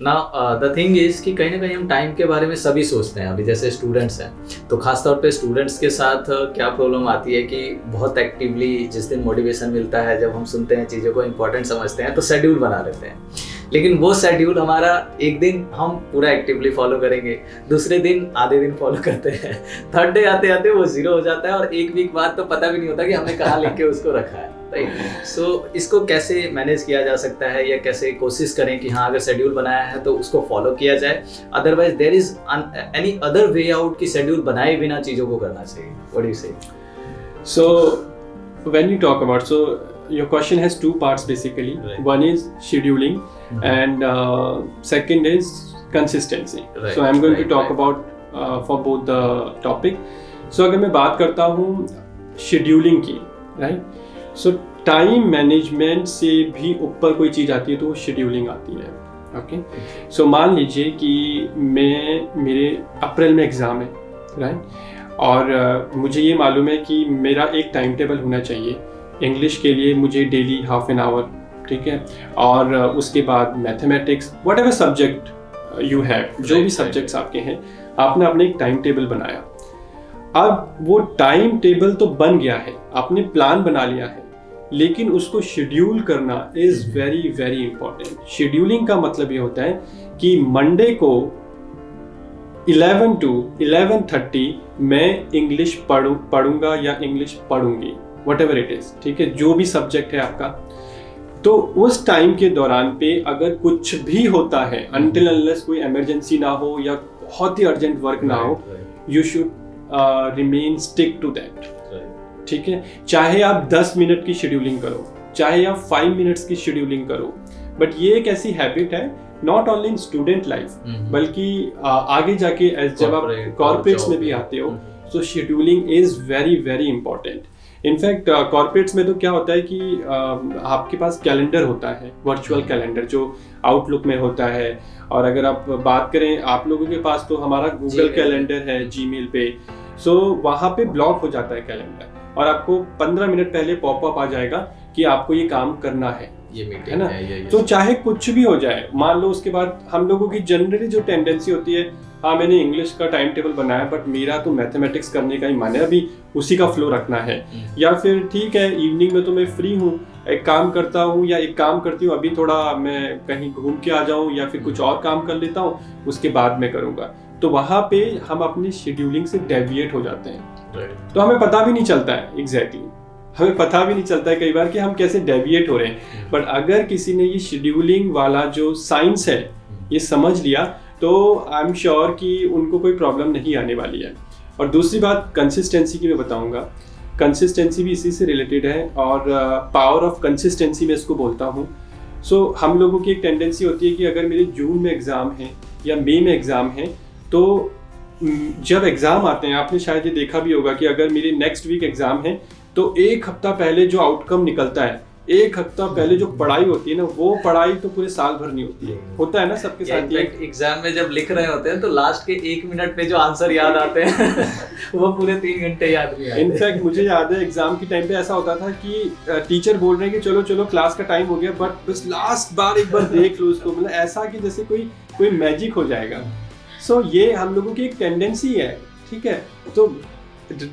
ना the thing is कि कहीं ना कहीं हम टाइम के बारे में सभी सोचते हैं। अभी जैसे स्टूडेंट्स हैं तो खासतौर पे स्टूडेंट्स के साथ क्या प्रॉब्लम आती है कि बहुत एक्टिवली जिस दिन मोटिवेशन मिलता है, जब हम सुनते हैं चीज़ों को इम्पोर्टेंट समझते हैं तो शेड्यूल बना लेते हैं। लेकिन वो शेड्यूल हमारा एक दिन हम पूरा एक्टिवली फॉलो करेंगे, दूसरे दिन आधे दिन फॉलो करते हैं, थर्ड डे आते आते वो जीरो हो जाता है और एक वीक बाद तो पता भी नहीं होता कि हमने कहाँ लिख के उसको रखा है। राइट। सो इसको कैसे मैनेज किया जा सकता है या कैसे कोशिश करें कि हाँ अगर शेड्यूल बनाया है तो उसको फॉलो किया जाए, otherwise there is any other way out कि शेड्यूल बनाए बिना चीज़ों को करना चाहिए? What do you say? So when you talk about, so your question has two parts basically. Right. One is scheduling, and second is consistency. Right. So I'm going to Right. talk about for both the topic. So अगर मैं बात करता हूँ scheduling की, right? So time management से भी ऊपर कोई चीज़ आती है तो वो scheduling आती है. Okay? So मान लीजिए कि मेरे अप्रैल में एग्ज़ाम है, right? और मुझे ये मालूम है कि मेरा एक टाइम टेबल होना चाहिए। इंग्लिश के लिए मुझे डेली हाफ एन आवर, ठीक है, और उसके बाद mathematics, what ever subject you have, जो भी सब्जेक्ट्स आपके हैं, आपने अपने एक टाइम टेबल बनाया। अब वो टाइम टेबल तो बन गया है, आपने प्लान बना लिया है, लेकिन उसको शेड्यूल करना is very very important. Scheduling का मतलब ये होता है कि मंडे को 11 to 11:30 मैं इंग्लिश पढ़ूंगा या इंग्लिश पढ़ूंगी, वट एवर इट इज़, ठीक है, जो भी सब्जेक्ट है आपका। तो उस टाइम के दौरान पे अगर कुछ भी होता है, अनटिल अनलेस कोई इमरजेंसी ना हो या बहुत ही अर्जेंट वर्क ना हो, you should remain stick to that, ठीक है। चाहे आप 10 मिनट की शेड्यूलिंग करो, चाहे आप 5 मिनट्स की शेड्यूलिंग करो, बट ये एक ऐसी हैबिट है not only in student life, बल्कि आगे जाके जब आप कॉर्पोरेट्स में भी आते हो, तो scheduling is very very important. In fact corporates में तो क्या होता है कि आपके पास कैलेंडर होता है, वर्चुअल कैलेंडर जो आउटलुक में होता है, और अगर आप बात करें आप लोगों के पास, तो हमारा गूगल कैलेंडर है जीमेल पे, सो वहाँ पे ब्लॉक हो जाता है कैलेंडर और आपको 15 मिनट पहले पॉपअप आ जाएगा कि आपको ये काम करना है, ये मीटिंग है ना। ये तो चाहे कुछ भी हो जाए, मान लो उसके बाद हम लोगों की जनरली जो टेंडेंसी होती है, हाँ मैंने इंग्लिश का टाइम टेबल बनाया बट मेरा तो मैथमेटिक्स करने का ही मन है, अभी उसी का फ्लो रखना है, या फिर ठीक है इवनिंग में तो मैं फ्री हूँ, एक काम करता हूँ या एक काम करती हूँ, अभी थोड़ा मैं कहीं घूम के आ जाऊँ या फिर कुछ और काम कर लेता हूँ, उसके बाद मैं करूँगा। तो वहाँ पे हम अपनी शेड्यूलिंग से डेविएट हो जाते हैं, तो हमें पता भी नहीं चलता है, एग्जैक्टली हमें पता भी नहीं चलता है कई बार कि हम कैसे डेविएट हो रहे हैं। बट अगर किसी ने ये शेड्यूलिंग वाला जो साइंस है ये समझ लिया, तो आई एम श्योर कि उनको कोई प्रॉब्लम नहीं आने वाली है। और दूसरी बात कंसिस्टेंसी की मैं बताऊंगा, कंसिस्टेंसी भी इसी से रिलेटेड है, और पावर ऑफ कंसिस्टेंसी मैं इसको बोलता हूँ। सो हम लोगों की एक टेंडेंसी होती है कि अगर मेरे जून में एग्ज़ाम है या मई में एग्ज़ाम है, तो जब एग्ज़ाम आते हैं, आपने शायद ये देखा भी होगा कि अगर मेरी नेक्स्ट वीक एग्ज़ाम है तो एक हफ्ता पहले जो आउटकम निकलता है, एक हफ्ता पहले जो पढ़ाई होती है ना, वो पढ़ाई तो पूरे साल भर नहीं होती है, होता है ना सबके साथ। एग्जाम में जब लिख रहे होते हैं तो लास्ट के 1 मिनट पे जो आंसर याद आते हैं वो पूरे 3 घंटे याद नहीं आते। इनफैक्ट मुझे याद है एग्जाम के टाइम पे ऐसा होता था कि टीचर बोल रहे हैं कि चलो चलो क्लास का टाइम हो गया, बट बस लास्ट बार एक बार देख लो उसको, मतलब ऐसा कि जैसे कोई मैजिक हो जाएगा। सो ये हम लोगों की एक टेंडेंसी है, ठीक है। तो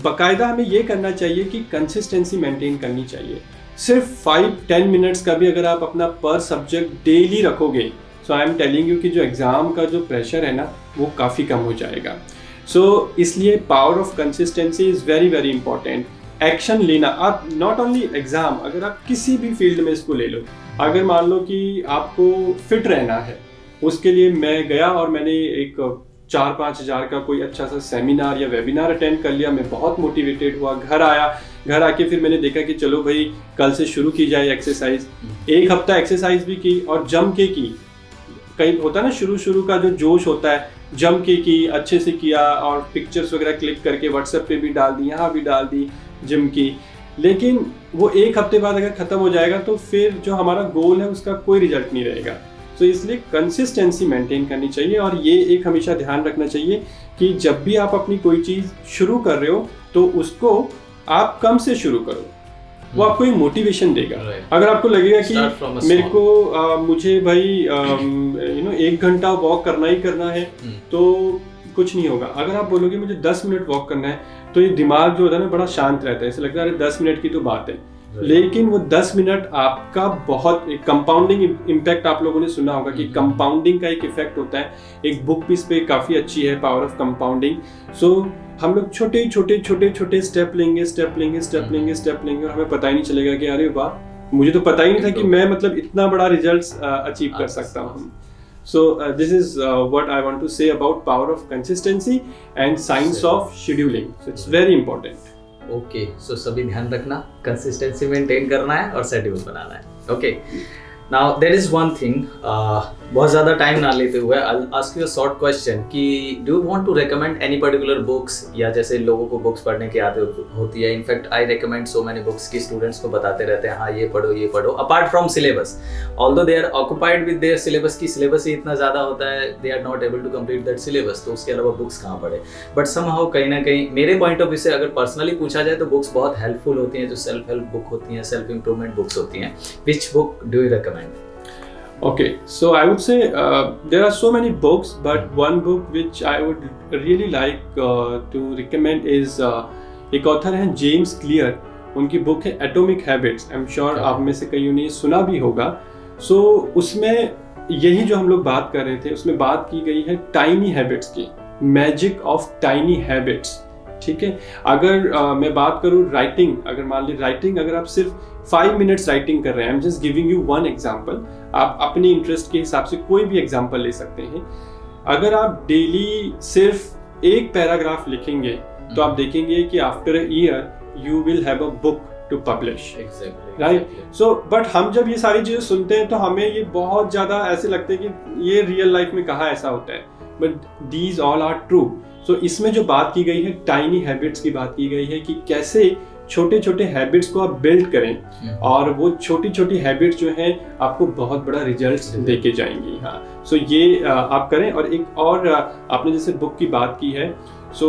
बाकायदा हमें ये करना चाहिए कि कंसिस्टेंसी मेंटेन करनी चाहिए। सिर्फ 5-10 मिनट्स का भी अगर आप अपना पर सब्जेक्ट डेली रखोगे, सो आई एम टेलिंग यू कि जो एग्ज़ाम का जो प्रेशर है ना, वो काफ़ी कम हो जाएगा। सो इसलिए power of consistency is very very important. Action लेना, आप नॉट ओनली एग्ज़ाम, अगर आप किसी भी फील्ड में इसको ले लो, अगर मान लो कि आपको फिट रहना है, उसके लिए मैं गया और मैंने एक 4-5 हज़ार का कोई अच्छा सा सेमिनार या वेबिनार अटेंड कर लिया, मैं बहुत मोटिवेटेड हुआ, घर आया, घर आके फिर मैंने देखा कि चलो भाई कल से शुरू की जाए एक्सरसाइज। एक हफ्ता एक्सरसाइज भी की और जम के की। कहीं होता है ना शुरू का जो जोश होता है, जम के की, अच्छे से किया और पिक्चर्स वगैरह क्लिक करके व्हाट्सएप पे भी डाल दी, यहाँ भी डाल दी जिम की। लेकिन वो एक हफ्ते बाद अगर ख़त्म हो जाएगा तो फिर जो हमारा गोल है उसका कोई रिजल्ट नहीं रहेगा। तो इसलिए कंसिस्टेंसी मेंटेन करनी चाहिए, और ये एक हमेशा ध्यान रखना चाहिए कि जब भी आप अपनी कोई चीज़ शुरू कर रहे हो तो उसको आप कम से शुरू करो, वो आपको एक मोटिवेशन देगा। Right. अगर आपको लगेगा Start from a कि मेरे small. को मुझे भाई 1 घंटा वॉक करना ही करना है तो कुछ नहीं होगा। अगर आप बोलोगे मुझे 10 मिनट वॉक करना है तो ये दिमाग जो होता है ना बड़ा शांत रहता है, ऐसा लगता है अरे 10 मिनट की तो बात है। लेकिन वो 10 मिनट आपका बहुत एक कंपाउंडिंग इम्पैक्ट, आप लोगों ने सुना होगा कि कंपाउंडिंग का एक इफेक्ट होता है। एक बुक भी इस पे काफ़ी अच्छी है, पावर ऑफ कंपाउंडिंग। सो हम लोग छोटे छोटे स्टेप लेंगे और हमें पता ही नहीं चलेगा कि अरे वाह, मुझे तो पता ही नहीं था कि मैं मतलब इतना बड़ा रिजल्ट्स अचीव कर सकता हूँ। So this is what I want to say about power of consistency and science of scheduling. So it's very important. Okay, so सभी ध्यान रखना, कंसिस्टेंसी मेंटेन करना है और शेड्यूल बनाना है। Okay, now there is one thing, बहुत ज़्यादा टाइम ना लेते हुए I will ask you a short question कि do you want to recommend any particular books, या जैसे लोगों को बुक्स पढ़ने की आदत होती है, in fact I recommend so many books की स्टूडेंट्स को बताते रहते हैं हाँ ये पढ़ो, apart from syllabus, although they are occupied with their syllabus की सिलेबस ही इतना ज़्यादा होता है, they are not able to complete that syllabus, तो उसके अलावा बुक्स कहाँ पढ़े। बट समहाउ कहीं ना कहीं मेरे पॉइंट ऑफ व्यू से अगर पर्सनली पूछा जाए तो बुक्स बहुत हेल्पफुल होती हैं, जो सेल्फ हेल्प बुक होती हैं, सेल्फ इम्प्रूवमेंट बुक्स होती हैं। Which book do you recommend? Okay, so I would say there are so many books, but one book which I would really like to recommend is एक author हैं James clear, उनकी book है atomic habits. I am sure आप में से कईयों ने सुना भी होगा। सो उसमें यही जो हम लोग बात कर रहे थे, उसमें बात की गई है टाइनी हैबिट्स की, मैजिक ऑफ टाइनी हैबिट्स। ठीक है, अगर मैं बात करूँ राइटिंग, अगर मान ली राइटिंग अगर आप सिर्फ 5 मिनट्स राइटिंग कर रहे हैं, I am just giving you one example, आप अपने इंटरेस्ट के हिसाब से कोई भी एग्जांपल ले सकते हैं। अगर आप डेली सिर्फ एक पैराग्राफ लिखेंगे तो आप देखेंगे कि after a year you will have a book to publish, right? So but हम जब ये सारी चीजें सुनते हैं तो हमें ये बहुत ज्यादा ऐसे लगता है कि ये रियल लाइफ में कहाँ ऐसा होता है, but these all are true. So इसमें जो बात की गई है टाइनी हैबिट्स की बात की गई है कि कैसे छोटे छोटे हैबिट्स को आप बिल्ड करें और वो छोटी छोटी हैबिट्स जो हैं आपको बहुत बड़ा रिजल्ट्स देके जाएंगी। हाँ, सो ये आप करें। और एक और आपने जैसे बुक की बात की है, सो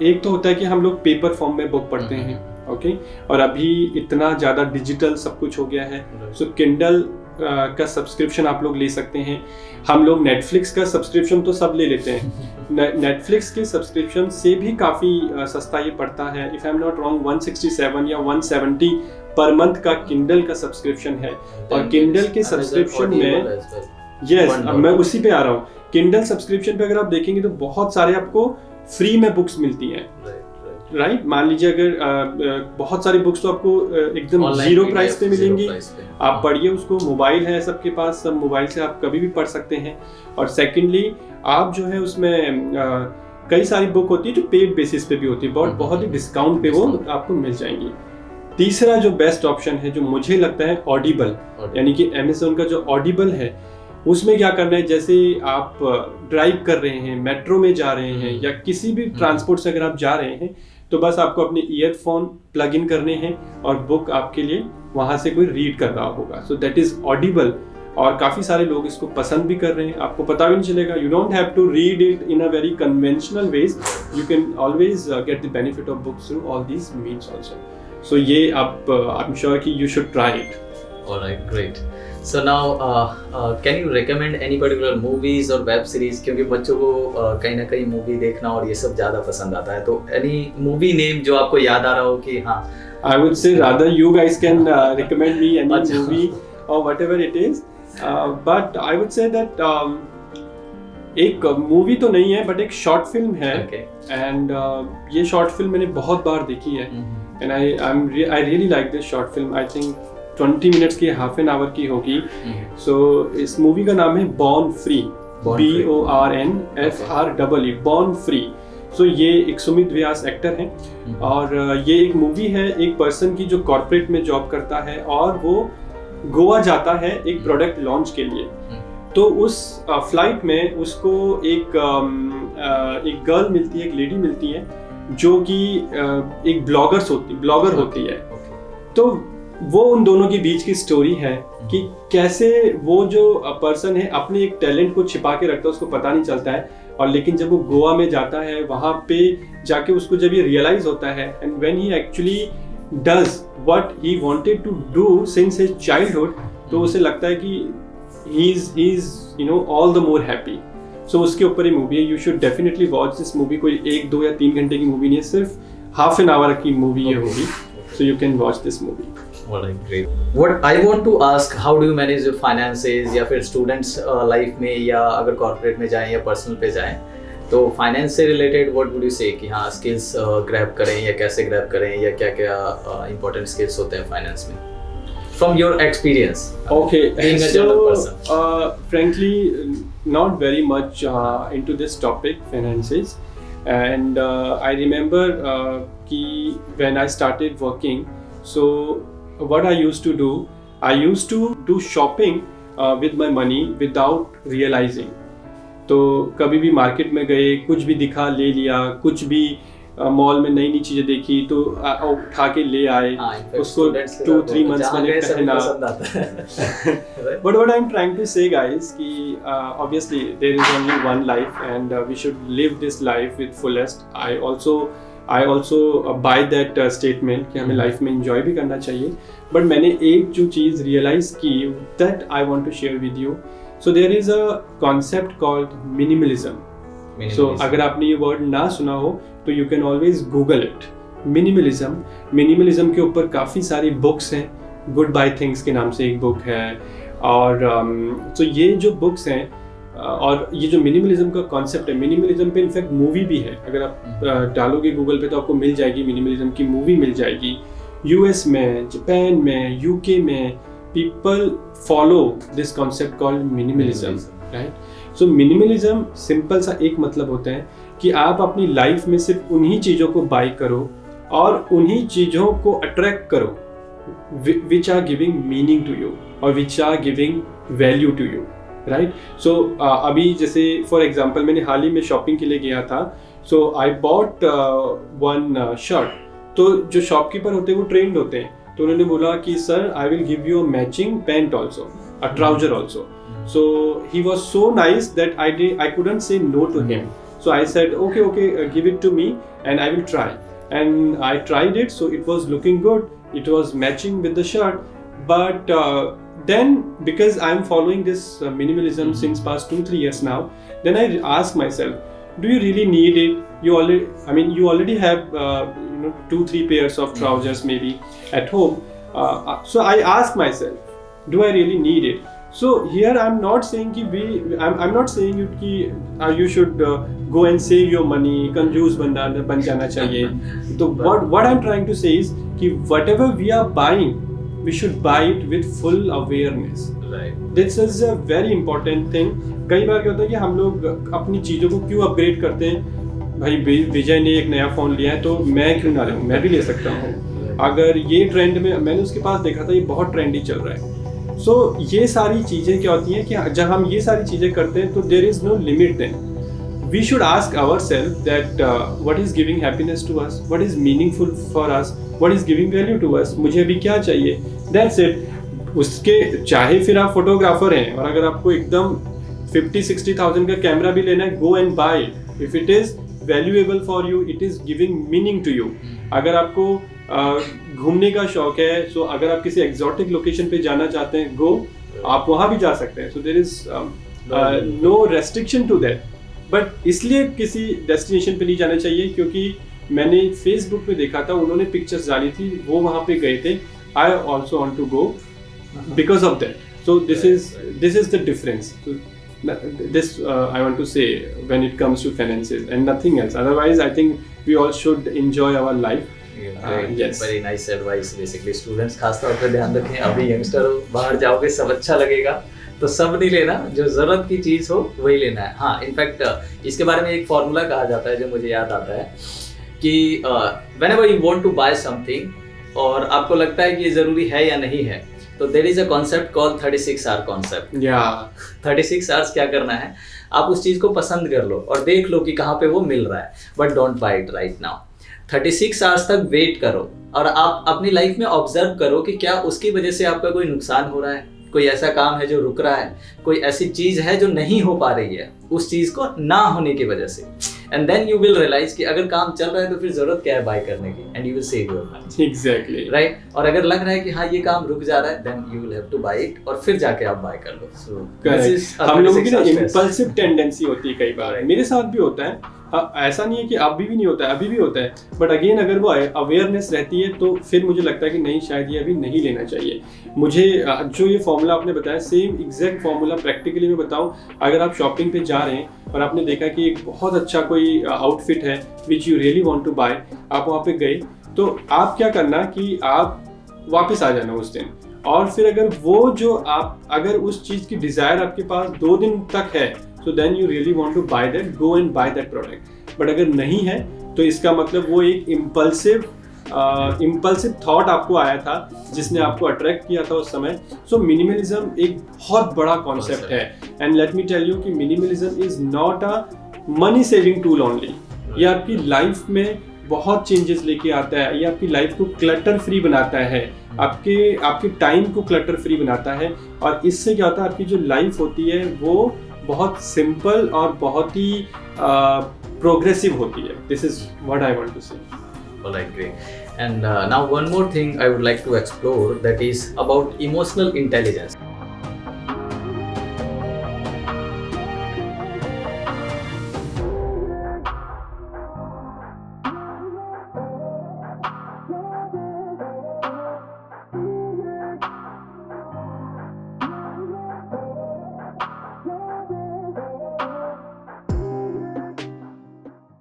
एक तो होता है कि हम लोग पेपर फॉर्म में बुक पढ़ते हैं, ओके, और अभी इतना ज़्यादा डिजिटल सब कुछ हो गया है। सो किंडल का सब्सक्रिप्शन आप लोग ले सकते हैं। हम लोग नेटफ्लिक्स का सब्सक्रिप्शन तो सब ले लेते हैं। नेटफ्लिक्स के सब्सक्रिप्शन से भी काफ़ी सस्ता ये पड़ता है। If I am not wrong 167 या 170 पर मंथ का किंडल का सब्सक्रिप्शन है। और किंडल के सब्सक्रिप्शन में यस, मैं उसी पे आ रहा हूँ। किंडल सब्सक्रिप्शन पे अगर आप देखेंगे तो बहुत सारे आपको फ्री में बुक्स मिलती हैं, राइट? मान लीजिए अगर बहुत सारी बुक्स तो आपको एकदम जीरो प्राइस पे मिलेंगी, आप पढ़िए उसको। मोबाइल है सबके पास, सब मोबाइल से आप कभी भी पढ़ सकते हैं। और सेकेंडली आप जो है उसमें कई सारी बुक होती है जो पेड बेसिस पे भी होती है, बहुत ही डिस्काउंट पे वो आपको मिल जाएंगी। तीसरा जो बेस्ट ऑप्शन है जो मुझे लगता है ऑडिबल, यानी कि अमेज़न का जो ऑडिबल है, उसमें क्या करना है, जैसे आप ड्राइव कर रहे हैं, मेट्रो में जा रहे हैं या किसी भी ट्रांसपोर्ट से अगर आप जा रहे हैं तो बस आपको अपने ईयरफोन प्लग इन करने हैं और बुक आपके लिए वहाँ से कोई रीड कर रहा होगा। So that is Audible. और काफ़ी सारे लोग इसको पसंद भी कर रहे हैं, आपको पता भी नहीं चलेगा। You don't have to read it in a very conventional ways, you can always get the benefit of books through all these means also. So ये आप आई एम श्योर कि you should try it. Alright, great. So now, can you recommend any particular movies or web series? क्योंकि बच्चों को कहीं ना कहीं movie देखना और ये सब ज़्यादा पसंद आता है, तो any movie name जो आपको याद आ रहा हो कि हाँ? I would say rather you guys can recommend me any movie or whatever it is. But I would say that एक मूवी तो नहीं है बट एक शॉर्ट फिल्म है। एंड ये शॉर्ट फिल्म मैंने बहुत बार देखी है and I really like this short film. I think 20 minutes की, हाफ एन आवर की होगी। सो इस मूवी का नाम है born free, BORNFREE, born free. So ये एक सुमित व्यास एक्टर हैं और ये एक मूवी है एक पर्सन की जो कॉर्पोरेट में जॉब करता है और वो गोवा जाता है एक प्रोडक्ट लॉन्च के लिए। तो उस फ्लाइट में उसको एक गर्ल मिलती है, एक लेडी मिलती है जो कि एक ब्लॉगर होती है। तो वो उन दोनों के बीच की स्टोरी है कि कैसे वो जो पर्सन है अपने एक टैलेंट को छिपा के रखता है, उसको पता नहीं चलता है, और लेकिन जब वो गोवा में जाता है वहाँ पे जाके उसको जब ये रियलाइज होता है and when he actually does what he wanted to do since his childhood, तो उसे लगता है कि he's you know all the more happy. So उसके ऊपर ही मूवी है. You should definitely watch this movie. कोई 1, 2 या 3 घंटे की मूवी नहीं है, सिर्फ half an hour की मूवी ये होगी. So you can watch this movie. Alright, great. What I want to ask, how do you manage your finances, या फिर स्टूडेंट्स लाइफ में, या अगर कॉर्पोरेट में जाएं या पर्सनल पे जाएं, तो फाइनेंस से रिलेटेड व्हाट वुड यू से कि हाँ स्किल्स ग्रैब करें या कैसे ग्रैब करें, या क्या क्या इंपॉर्टेंट स्किल्स होते हैं फाइनेंस में from your experience? Okay, being a general person. Frankly, not very much into this topic, finances. And I remember when I started working, so what I used to do, I used to do shopping with my money without realizing. तो कभी भी market में गए, कुछ भी दिखा ले लिया, कुछ भी मॉल में नई नई चीजें देखी तो उठा के ले आए, उसको 2-3 months में पहना. But what I'm trying to say guys कि obviously there is only one life and we should live this life with fullest. I also buy that statement कि हमें लाइफ में enjoy भी करना चाहिए. But मैंने एक जो चीज़ realize की that I want to share with you. So there is a concept called minimalism. So अगर आपने ये वर्ड ना सुना हो तो you can always Google it. Minimalism के ऊपर काफ़ी सारी बुक्स हैं. गुड बाय थिंग्स के नाम से एक बुक है. और तो ये जो बुक्स हैं और ये जो मिनिमलिज्म का कॉन्सेप्ट है, मिनिमलिज्म पे इनफैक्ट मूवी भी है. अगर आप डालोगे गूगल पे तो आपको मिल जाएगी, मिनिमलिज्म की मूवी मिल जाएगी. यूएस में, जापान में, यूके में people follow this concept called minimalism, right. So minimalism simple सा एक मतलब होता है कि आप अपनी लाइफ में सिर्फ उन्हीं चीज़ों को बाय करो और उन्हीं चीज़ों को अट्रैक्ट करो which are giving meaning to you और which are giving value to you, right. So अभी जैसे फॉर एग्जांपल मैंने हाल ही में शॉपिंग के लिए गया था. सो आई बॉट वन शर्ट. तो जो शॉपकीपर होते हैं वो ट्रेंड होते हैं, तो उन्होंने बोला कि sir I will give you a matching pant also, a trouser also. So he was so nice that I couldn't say no to him. So I said, okay, give it to me and I will try. And I tried it, so it was looking good. It was matching with the shirt. But then, because I'm following this minimalism since past 2-3 years now, then I asked myself, do you really need it? You already have 2-3 pairs of trousers maybe at home. So I asked myself, do I really need it? So here I'm not saying I'm not saying you should go and save your money, कंजूस बन जाना चाहिए. तो what I'm trying to say is कि whatever we are buying, we should buy it with full awareness. Right. This is a very important thing. कई बार क्या होता है कि हम लोग अपनी चीज़ों को क्यों अपग्रेड करते हैं. भाई विजय ने एक नया फ़ोन लिया है तो मैं क्यों ना लूँ, मैं भी ले सकता हूँ. अगर ये ट्रेंड में मैंने उसके पास देखा था, ये बहुत ट्रेंडी चल रहा है. सो ये सारी चीज़ें क्या होती हैं कि जब हम ये सारी चीज़ें करते हैं तो there is no limit. Then we should ask our self that what is giving happiness to us, what is meaningful for us, what is giving value to us. मुझे अभी क्या चाहिए, दैट्स इट. उसके चाहे फिर आप फोटोग्राफर हैं और अगर आपको एकदम 50-60,000 का कैमरा भी लेना है, go and buy it. If it is valuable for you, it is giving meaning to you. अगर आपको घूमने का शौक है, सो अगर आप किसी एग्जॉटिक लोकेशन पे जाना चाहते हैं, गो, आप वहाँ भी जा सकते हैं. So there is no restriction to that. But इसलिए किसी डेस्टिनेशन पे नहीं जाना चाहिए क्योंकि मैंने फेसबुक पे देखा था, उन्होंने पिक्चर्स डाली थी, वो वहाँ पे गए थे. I also want to go because of that. So this is the difference. This I want to say when it comes to finances and nothing else. Otherwise, I think we all should enjoy our life. Yes. Very nice advice. Basically, students खास तौर पे ध्यान रखें. अभी youngster बाहर जाओगे, सब अच्छा लगेगा तो सब नहीं लेना, जो जरूरत की चीज़ हो वही लेना है. हाँ, इनफैक्ट इसके बारे में एक फॉर्मूला कहा जाता है जो मुझे याद आता है कि whenever you want to buy something और आपको लगता है कि ये ज़रूरी है या नहीं है, तो there is a concept called 36 hour concept. 36 hours क्या करना है, आप उस चीज़ को पसंद कर लो और देख लो कि कहाँ पे वो मिल रहा है, but don't buy it right now. 36 hours तक वेट करो और आप अपनी लाइफ में ऑब्जर्व करो कि क्या उसकी वजह से आपका कोई नुकसान हो रहा है, कोई ऐसा काम है जो रुक रहा है, कोई ऐसी चीज़ है जो नहीं हो पा रही है उस चीज़ को ना होने की वजह से. And then you will realize कि अगर काम चल रहा है तो फिर जरूरत क्या है बाय करने की, and you will save your money. Exactly right. और अगर लग रहा है कि हाँ ये काम रुक जा रहा है, then you will have to buy it, और फिर जाके आप बाय कर लो। सो हम लोगों की ना इम्पल्सिव टेंडेंसी होती है कई बार, मेरे साथ भी होता है। हाँ, ऐसा नहीं है कि अभी भी नहीं होता है, अभी भी होता है, बट अगेन अगर वो अवेयरनेस रहती है तो फिर मुझे लगता है कि नहीं, शायद ये अभी नहीं लेना चाहिए। मुझे जो ये फॉर्मूला आपने बताया, सेम एग्जैक्ट फॉर्मूला प्रैक्टिकली मैं बताऊं, अगर आप शॉपिंग पे जा रहे हैं और आपने देखा कि एक बहुत अच्छा कोई आउटफिट है which you really want to buy, आप वहाँ पे गए, तो आप क्या करना कि आप वापस आ जाना उस दिन, और फिर अगर वो जो आप अगर उस चीज़ की डिज़ायर आपके पास 2 दिन तक है, so then you really want to buy that, go and buy that product। But अगर नहीं है तो इसका मतलब वो एक इम्पल्सिव थॉट आपको आया था जिसने आपको अट्रैक्ट किया था उस समय। सो मिनिमलिज्म एक बहुत बड़ा कॉन्सेप्ट है, and let me tell you कि minimalism is not a money saving tool only. ये आपकी लाइफ में बहुत चेंजेस लेके आता है, ये आपकी लाइफ को क्लटर फ्री बनाता है, आपके टाइम को क्लटर फ्री बनाता है, और इससे क्या होता है, आपकी जो लाइफ होती है वो बहुत सिंपल और बहुत ही प्रोग्रेसिव होती है। This is what I want to say. All right, great. And now one more thing I would like to explore, that is about emotional intelligence.